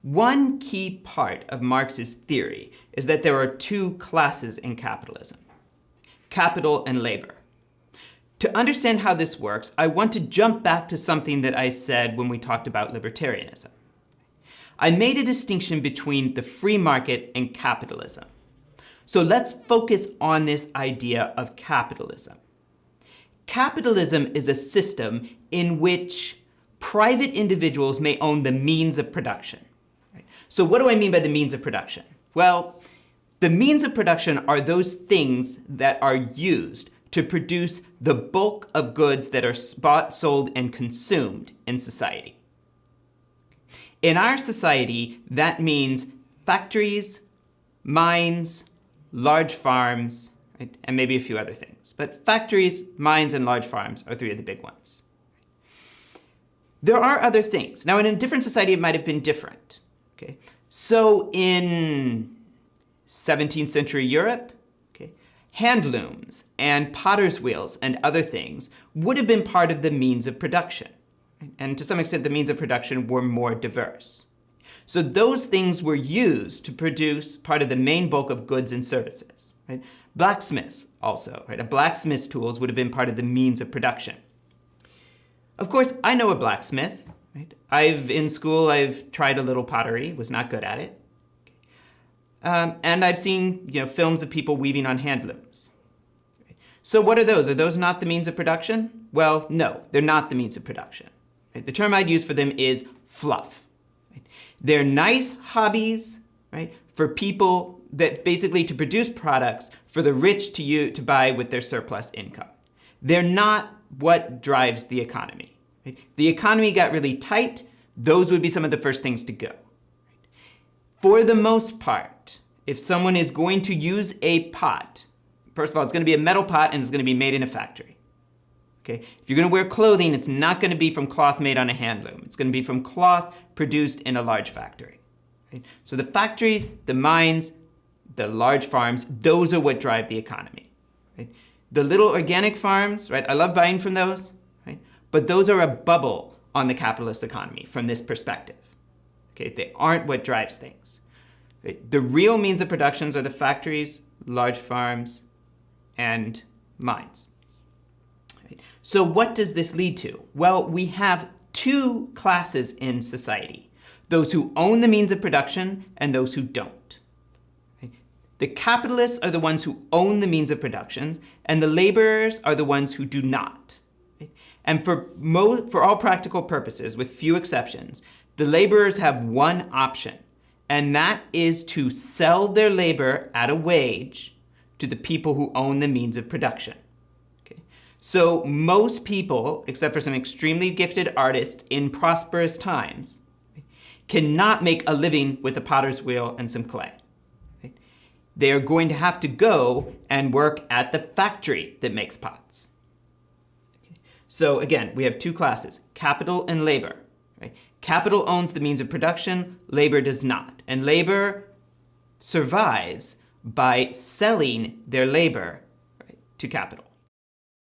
One key part of Marx's theory is that there are two classes in capitalism: capital and labor. To understand how this works, I want to jump back to something that I said when we talked about libertarianism. I made a distinction between the free market and capitalism. So let's focus on this idea of capitalism. Capitalism is a system in which private individuals may own the means of production. So what do I mean by the means of production? Well, the means of production are those things that are used to produce the bulk of goods that are bought, sold, and consumed in society. In our society, that means factories, mines, large farms, right? And maybe a few other things. But factories, mines, and large farms are three of the big ones. There are other things. Now, in a different society, it might have been different. Okay? So in 17th century Europe, hand looms and potter's wheels and other things would have been part of the means of production. And to some extent, the means of production were more diverse. So those things were used to produce part of the main bulk of goods and services. Right? Blacksmiths also, right? A blacksmith's tools would have been part of the means of production. Of course, I know a blacksmith. Right? In school, I've tried a little pottery, was not good at it. And I've seen films of people weaving on hand looms. So what are those? Are those not the means of production? Well, no, they're not the means of production. Right? The term I'd use for them is fluff. Right? They're nice hobbies, right, for people that basically to produce products for the rich to buy with their surplus income. They're not what drives the economy. Right? If the economy got really tight, those would be some of the first things to go. For the most part, if someone is going to use a pot, first of all, it's going to be a metal pot and it's going to be made in a factory. Okay? If you're going to wear clothing, it's not going to be from cloth made on a hand loom. It's going to be from cloth produced in a large factory. Right? So the factories, the mines, the large farms, those are what drive the economy. Right? The little organic farms, right? I love buying from those, right? But those are a bubble on the capitalist economy from this perspective. Okay? They aren't what drives things. Right? The real means of productions are the factories, large farms, and mines. Right? So what does this lead to? Well, we have two classes in society: those who own the means of production and those who don't. Right? The capitalists are the ones who own the means of production, and the laborers are the ones who do not. Right? And for all practical purposes, with few exceptions, the laborers have one option, and that is to sell their labor at a wage to the people who own the means of production. Okay? So most people, except for some extremely gifted artists in prosperous times, cannot make a living with a potter's wheel and some clay. Okay? They are going to have to go and work at the factory that makes pots. Okay? So again, we have two classes: capital and labor. Right? Capital owns the means of production, labor does not. And labor survives by selling their labor, right, to capital.